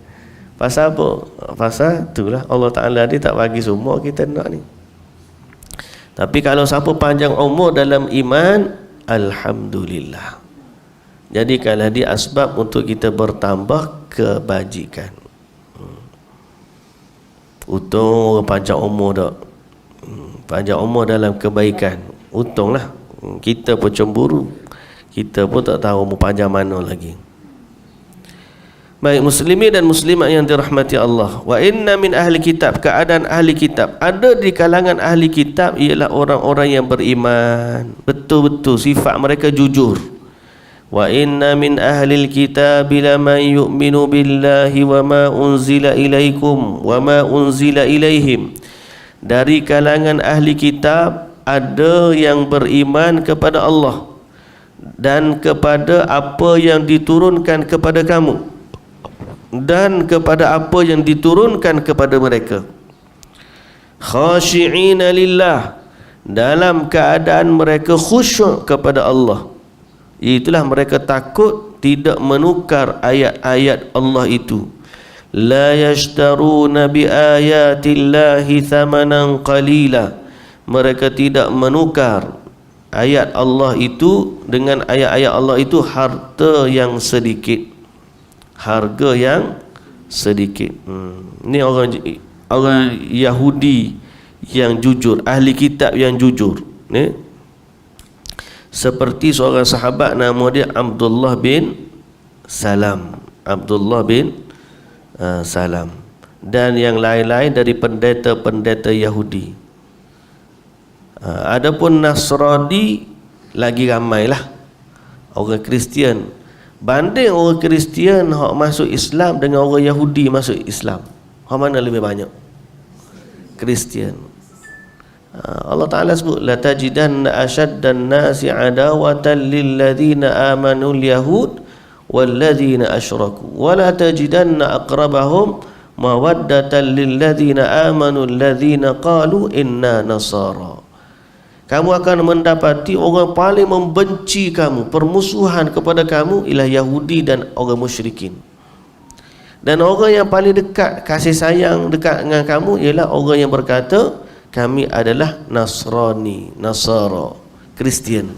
Pasal apa? Pasal itulah Allah Ta'ala dia tak bagi semua kita nak ni. Tapi kalau siapa panjang umur dalam iman, alhamdulillah. Jadikanlah dia asbab untuk kita bertambah kebajikan. Untung orang panjang umur tak. Panjang umur dalam kebaikan. Untunglah. Kita pun cemburu. Kita pun tak tahu umur panjang mana lagi. Baik muslimin dan muslimat yang dirahmati Allah. Wa inna min ahli kitab, keadaan ahli kitab. Ada di kalangan ahli kitab ialah orang-orang yang beriman. Betul-betul sifat mereka jujur. Wa inna min ahli kitab laman yu'minu billahi wa ma unzila ilaikum wa ma unzila ilaihim. Dari kalangan ahli kitab ada yang beriman kepada Allah dan kepada apa yang diturunkan kepada kamu dan kepada apa yang diturunkan kepada mereka. Khashi'ina lillah, dalam keadaan mereka khusyuk kepada Allah. Itulah mereka takut tidak menukar ayat-ayat Allah itu. La yashtaruna bi ayatillahi thamanan qalila. Mereka tidak menukar ayat Allah itu dengan ayat-ayat Allah itu harta yang sedikit, harga yang sedikit. Ini orang Yahudi yang jujur, ahli kitab yang jujur. Ni seperti seorang sahabat nama dia Abdullah bin Salam. Abdullah bin Salam dan yang lain-lain dari pendeta-pendeta Yahudi. Adapun Nasrani lagi ramailah, orang Kristian. Banding orang Kristian hak masuk Islam dengan orang Yahudi masuk Islam, hak mana lebih banyak? Kristian. Allah Ta'ala sebut la tajidanna ashaddan nasi adawatan lil ladzina amanu al yahud wal ladzina asyraku wa la tajidanna aqrabahum mawaddatan lil ladzina amanu alladzina qalu inna nasara. Kamu akan mendapati orang paling membenci kamu, permusuhan kepada kamu ialah Yahudi dan orang musyrikin. Dan orang yang paling dekat, kasih sayang dekat dengan kamu ialah orang yang berkata kami adalah Nasrani, Nasara, Kristian.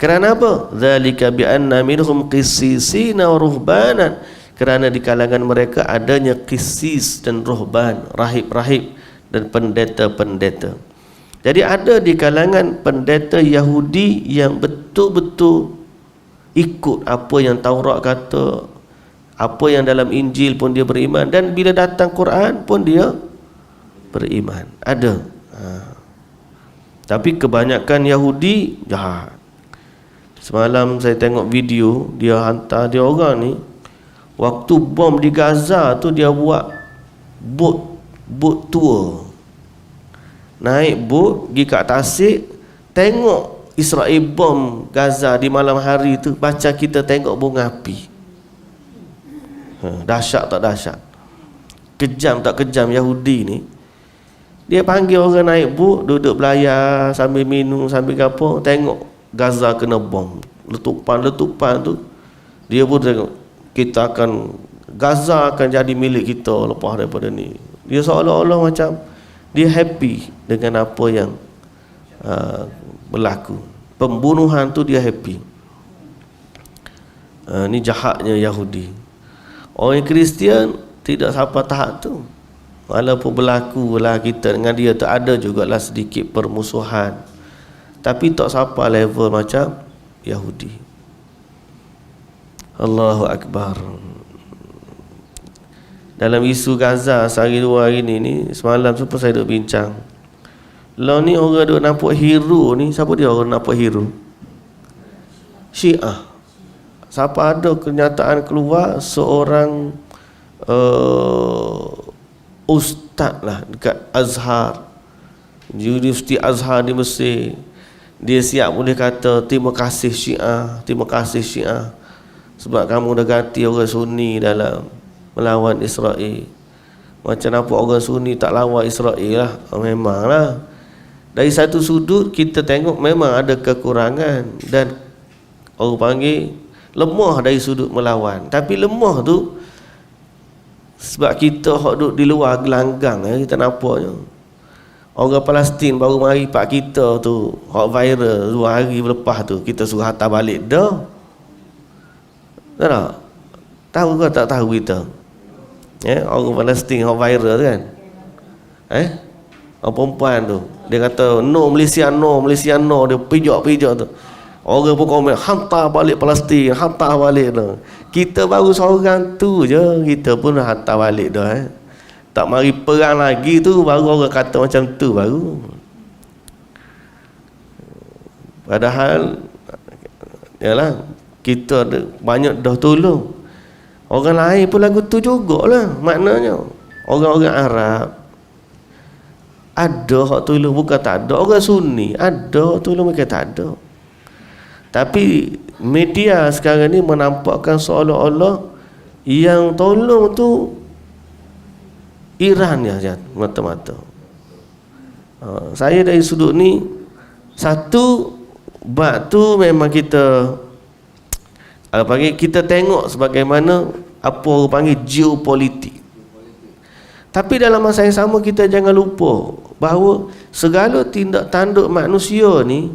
Kerana apa? Dzalika bi anna minhum qissisina wa ruhbanan. Kerana di kalangan mereka adanya qissis dan ruhban, rahib-rahib dan pendeta-pendeta. Jadi ada di kalangan pendeta Yahudi yang betul-betul ikut apa yang Taurat kata, apa yang dalam Injil pun dia beriman, dan bila datang Quran pun dia beriman. Ada. Tapi kebanyakan Yahudi jahat. Semalam saya tengok video, dia hantar dia orang ni, waktu bom di Gaza tu dia buat bot tour. Naik bot pergi kat tasik, tengok Israel bom Gaza di malam hari tu, baca kita tengok bunga api. Dahsyat tak dahsyat? Kejam tak kejam Yahudi ni? Dia panggil orang naik bot, duduk belayar sambil minum sambil apa, tengok Gaza kena bom, letupan tu. Dia pun tengok, kita akan, Gaza akan jadi milik kita lepas daripada ni. Dia seolah-olah macam dia happy dengan apa yang berlaku. Pembunuhan tu dia happy. Ni jahatnya Yahudi. Orang Kristian tidak sampai tahap tu. Walaupun berlaku lah kita dengan dia tu ada jugalah sedikit permusuhan, tapi tak sampai level macam Yahudi. Allahu Akbar. Dalam isu Gaza sehari dua hari ni semalam tu saya duk bincang. Lah ni orang duk nampak hero ni, siapa dia orang nampak hero? Syiah. Siapa ada kenyataan keluar seorang ustaz lah dekat Azhar, Universiti Azhar di Mesir, dia siap boleh kata terima kasih Syiah, terima kasih Syiah sebab kamu dah ganti orang Sunni dalam melawan Israel. Macam apa orang Sunni tak lawan Israel lah? Memanglah. Dari satu sudut kita tengok memang ada kekurangan, dan orang panggil lemah dari sudut melawan. Tapi lemah tu sebab kita hok duduk di luar gelanggang, kita nampaknya orang Palestin baru mari pak kita tu hok viral 2 hari lepas tu, kita suruh hantar balik dah. Tak? Tahu ke tak tahu kita? Orang Palestin hok viral tu kan. Orang perempuan tu dia kata no Malaysia, no Malaysia, no, dia pijak tu. Orang pun komen hantar balik Palestin, hantar balik tu. Kita baru seorang tu je, kita pun dah hantar balik dah. Tak mari perang lagi tu baru orang kata macam tu baru. Padahal yalah, kita ada banyak dah tolong. Orang lain pun lagu tu jugalah. Maknanya orang-orang Arab ada hak tolong, bukan tak ada. Orang Sunni ada tolong, mereka tak ada. Tapi media sekarang ni menampakkan seolah-olah yang tolong tu Iran ya, mata-mata. Saya dari sudut ni, satu bab tu memang kita kita tengok sebagaimana apa orang panggil geopolitik. Tapi dalam masa yang sama kita jangan lupa bahawa segala tindak tanduk manusia ni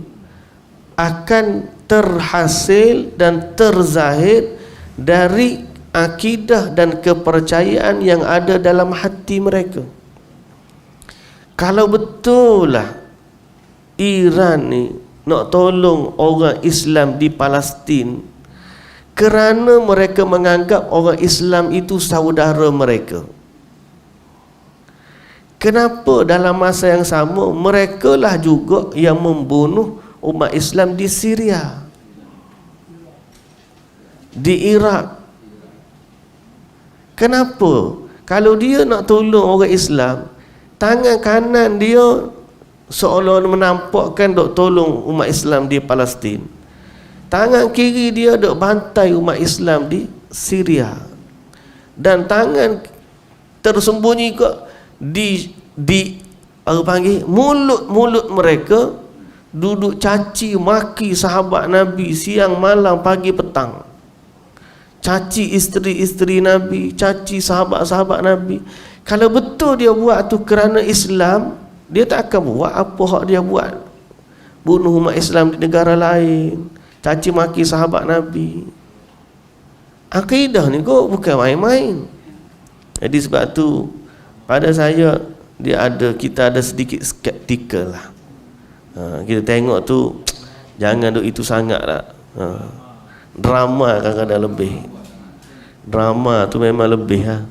akan terhasil dan terzahir dari akidah dan kepercayaan yang ada dalam hati mereka. Kalau betul lah Iran ni nak tolong orang Islam di Palestin kerana mereka menganggap orang Islam itu saudara mereka, kenapa dalam masa yang sama mereka lah juga yang membunuh umat Islam di Syria, di Iraq? Kenapa? Kalau dia nak tolong orang Islam, tangan kanan dia seolah menampakkan dok tolong umat Islam di Palestin, tangan kiri dia dok bantai umat Islam di Syria, dan tangan tersembunyi kok di apa panggil mulut mereka duduk caci maki sahabat Nabi siang malam pagi petang, caci isteri-isteri Nabi, caci sahabat-sahabat Nabi. Kalau betul dia buat tu kerana Islam, dia tak akan buat apa hak dia buat, bunuh umat Islam di negara lain, caci maki sahabat Nabi. Akidah ni kok bukan main-main. Jadi sebab tu pada saya kita ada sedikit skeptikal lah. Kita tengok tu jangan duk itu sangat lah. Drama kadang-kadang lebih. Drama tu memang lebih lah.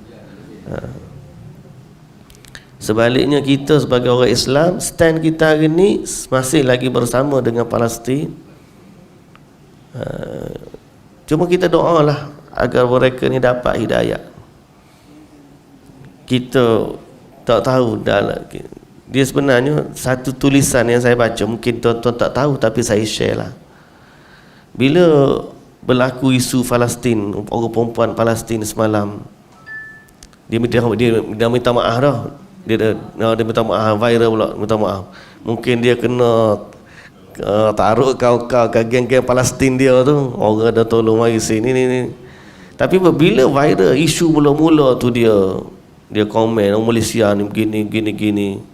Sebaliknya kita sebagai orang Islam, stand kita hari ni masih lagi bersama dengan Palestin. Cuma kita doalah agar mereka ni dapat hidayah. Kita tak tahu dia sebenarnya satu tulisan yang saya baca, mungkin tuan-tuan tak tahu tapi saya share lah. Bila berlaku isu Palestin, orang perempuan Palestin semalam, dia minta maaf dah. Dia minta maaf, viral pula minta maaf. Mungkin dia kena taruh kau geng-geng Palestin dia tu, orang dah tolong mari sini ni. Tapi bila viral isu mula-mula tu dia komen orang Malaysia ni begini.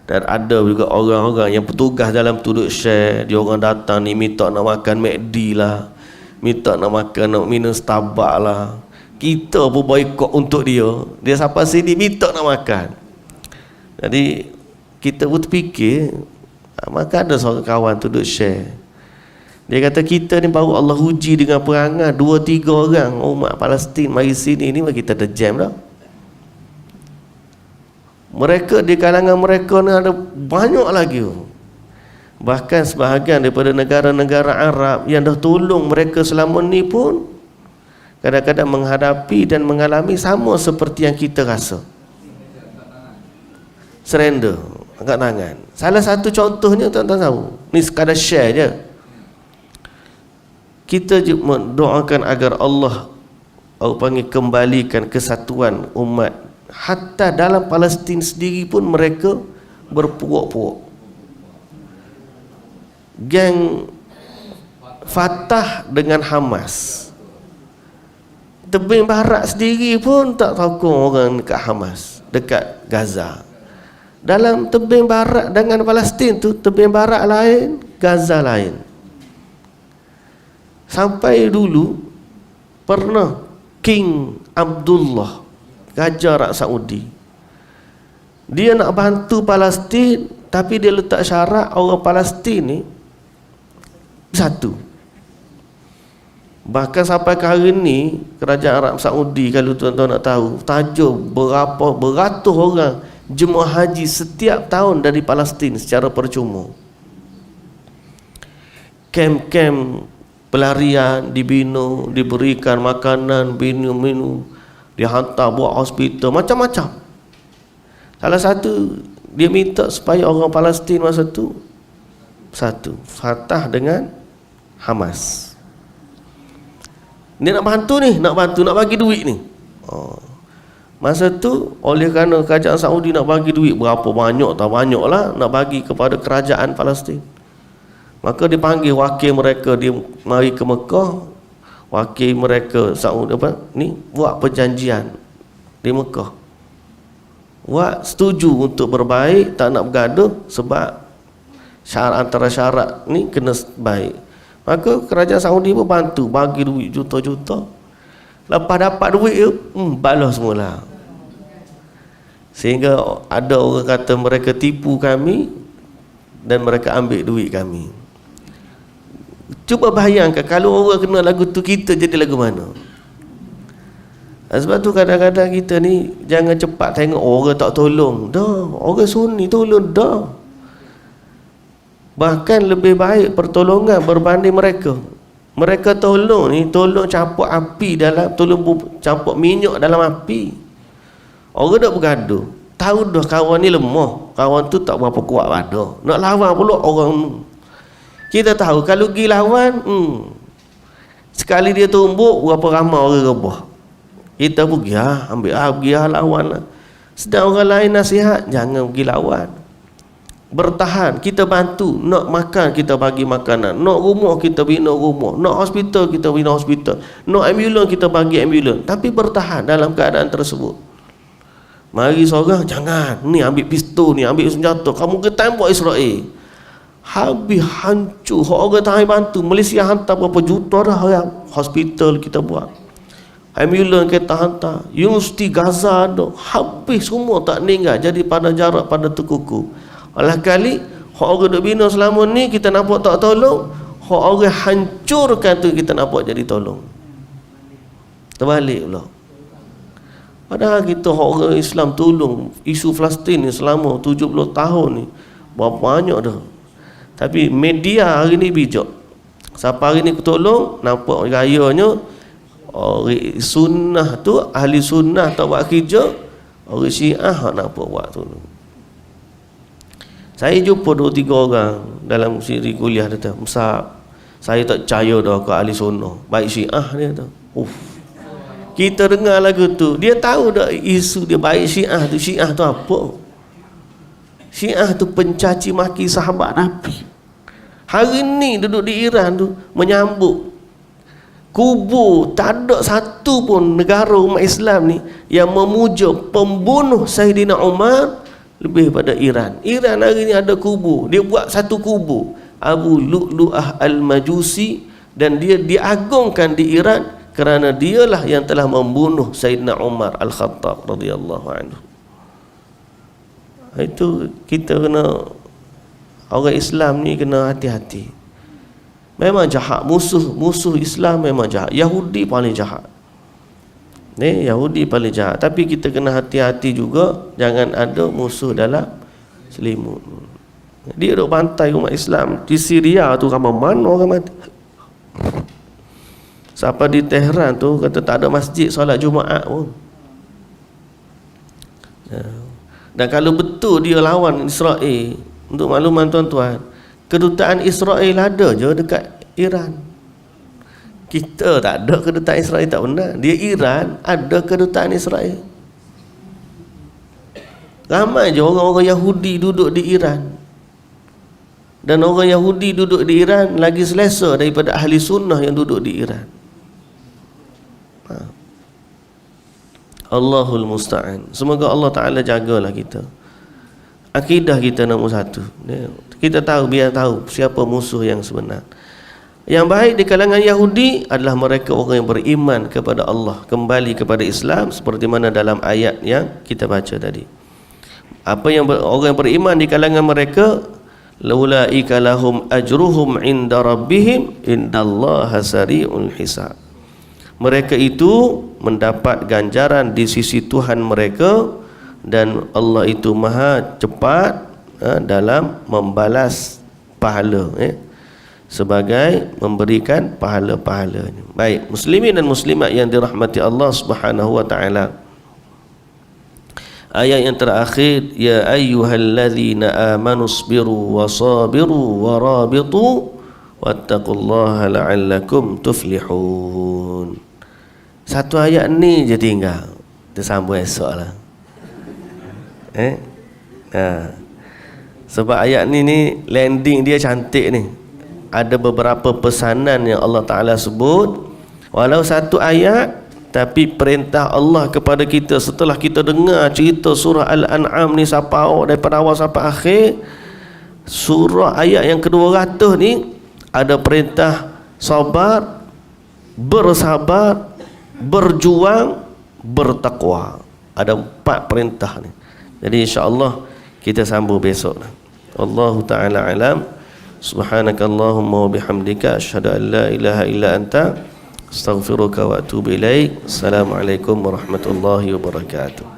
Dan ada juga orang-orang yang petugas dalam tu duk share, dia orang datang ni minta nak makan McD lah, minta nak makan, nak minum Starbucks lah. Kita pun boikot untuk dia sampai sini minta nak makan. Jadi kita pun terfikir, maka ada seorang kawan tu duk share, dia kata kita ni baru Allah uji dengan perangai 2-3 orang umat Palestin mari sini ni, kita dah jam dah. Mereka di kalangan mereka ni ada banyak lagi. Bahkan sebahagian daripada negara-negara Arab yang dah tolong mereka selama ni pun kadang-kadang menghadapi dan mengalami sama seperti yang kita rasa. Surrender, angkat tangan. Salah satu contohnya tuan-tuan tahu, ni sekadar share je. Kita mendoakan agar Allah panggil kembalikan kesatuan umat. Hatta dalam Palestin sendiri pun mereka berpuak-puak. Geng Fatah dengan Hamas. Tebing barat sendiri pun tak sokong orang dekat Hamas, dekat Gaza. Dalam tebing barat dengan Palestin tu, tebing barat lain, Gaza lain. Sampai dulu pernah King Abdullah, Raja Arab Saudi, dia nak bantu Palestin, tapi dia letak syarat orang Palestin ni satu. Bahkan sampai ke hari ni Kerajaan Arab Saudi, kalau tuan-tuan nak tahu, tajuk berapa beratus orang jemaah haji setiap tahun dari Palestin secara percuma. Kem-kem pelarian dibina, diberikan makanan, minum, dihantar buat hospital, macam-macam. Salah satu, dia minta supaya orang Palestin masa tu satu, Fatah dengan Hamas. Dia nak bantu ni, nak bagi duit ni. Masa tu, oleh kerana kerajaan Saudi nak bagi duit berapa banyak, tak banyak lah, nak bagi kepada kerajaan Palestin. Maka dia panggil wakil mereka, dia mari ke Mekah. Wakil mereka Saudi buat perjanjian di Mekah. Buat setuju untuk berbaik, tak nak bergaduh, sebab antara syarat ni kena baik. Maka kerajaan Saudi pun bantu, bagi duit juta-juta. Lepas dapat duit tu, balas semula. Sehingga ada orang kata mereka tipu kami dan mereka ambil duit kami. Cuba bayangkan kalau orang kena lagu tu, kita jadi lagu mana? Sebab tu kadang-kadang kita ni jangan cepat tengok orang tak tolong. Dah, orang Sunni tolong dah. Bahkan lebih baik pertolongan berbanding mereka. Mereka tolong ni, tolong campur api dalam, tolong campur minyak dalam api. Orang dah bergaduh, tahu dah kawan ni lemah, kawan tu tak berapa kuat pada, nak lawan pula orang. Kita tahu kalau pergi lawan, sekali dia tumbuk, berapa ramai orang rebah. Kita pergi pergi lawan lah. Sedang orang lain nasihat, jangan pergi lawan, bertahan, kita bantu. Nak makan, kita bagi makanan. Nak rumah, kita bina rumah. Nak hospital, kita bina hospital. Nak ambulans, kita bagi ambulans. Tapi bertahan dalam keadaan tersebut. Mari seorang, jangan, ni ambil pistol, ni ambil senjata, kamu ke tembak Israel. Habis hancur. Orang tak bantu. Malaysia hantar berapa juta dah orang. Hospital kita buat, ambulans kita hantar, Universiti Gaza ada, habis semua tak meninggal, jadi pada jarak, pada terkuku. Alah kali hak orang duk bina selama ni kita nampak tak tolong, hak orang hancurkan tu kita nampak jadi tolong. Terbalik pula. Padahal kita hak orang Islam tolong isu Palestin ni selama 70 tahun ni berapa banyak dah. Tapi media hari ni bijak. Siapa hari ni tolong, nampak gayanya orang sunnah tu, ahli sunnah tak buat kerja, orang Syiah nampak buat tolong. Saya jumpa 2-3 orang dalam siri kuliah dia kata, Musab, saya tak percaya dah ke ahli sunnah, baik Syiah dia kata. Kita dengar lagu tu, dia tahu dah isu dia baik Syiah tu apa? Syiah tu pencaci maki sahabat Nabi. Hari ni duduk di Iran tu menyambut kubur, tak ada satu pun negara umat Islam ni yang memuja pembunuh Sayyidina Umar lebih pada Iran. Iran hari ni ada kubur, dia buat satu kubur Abu Lu'lu'ah Al-Majusi, dan dia diagungkan di Iran kerana dialah yang telah membunuh Sayyidina Umar Al-Khattab radhiyallahu anhu. Itu kita kena, orang Islam ni kena hati-hati. Memang jahat, musuh Islam memang jahat. Yahudi paling jahat. Yahudi paling jahat. Tapi kita kena hati-hati juga, jangan ada musuh dalam selimut. Dia duk bantai umat Islam di Syria tu, ramai mana orang mati. Siapa di Tehran tu kata tak ada masjid solat Jumaat pun. Dan kalau betul dia lawan Israel, untuk makluman tuan-tuan, kedutaan Israel ada je dekat Iran. Kita tak ada kedutaan Israel, tak benar. Dia Iran ada kedutaan Israel. Ramai je orang-orang Yahudi duduk di Iran. Dan orang Yahudi duduk di Iran lagi selesa daripada ahli sunnah yang duduk di Iran. Allahul Musta'an. Semoga Allah Ta'ala jagalah kita. Akidah kita nombor satu. Kita tahu, biar tahu siapa musuh yang sebenar. Yang baik di kalangan Yahudi adalah mereka orang yang beriman kepada Allah, kembali kepada Islam seperti mana dalam ayat yang kita baca tadi. Apa yang orang yang beriman di kalangan mereka, laulaika lahum ajruhum inda rabbihim indallaha sari'ul hisab. Mereka itu mendapat ganjaran di sisi Tuhan mereka, dan Allah itu maha cepat dalam membalas pahala, sebagai memberikan pahala-pahala. Baik, muslimin dan muslimat yang dirahmati Allah Subhanahu wa taala. Ayat yang terakhir, ya ayyuhalladzina amanu sabiru wa sabiru wa rabitu wattaqullaha la'allakum tuflihun. Satu ayat ni je tinggal. Kita sambung esoklah. Sebab ayat ni landing dia cantik ni. Ada beberapa pesanan yang Allah Ta'ala sebut. Walau satu ayat, tapi perintah Allah kepada kita setelah kita dengar cerita surah Al-An'am ni daripada awal sampai akhir, surah ayat yang ke-200 ni ada perintah sabar, bersabar, berjuang, bertakwa. Ada 4 perintah ni. Jadi insya-Allah kita sambung besok. Allahu Ta'ala alam. Subhanakallahumma wa bihamdika asyhadu an la ilaha illa anta astaghfiruka wa atubu ilaik. Assalamualaikum warahmatullahi wabarakatuh.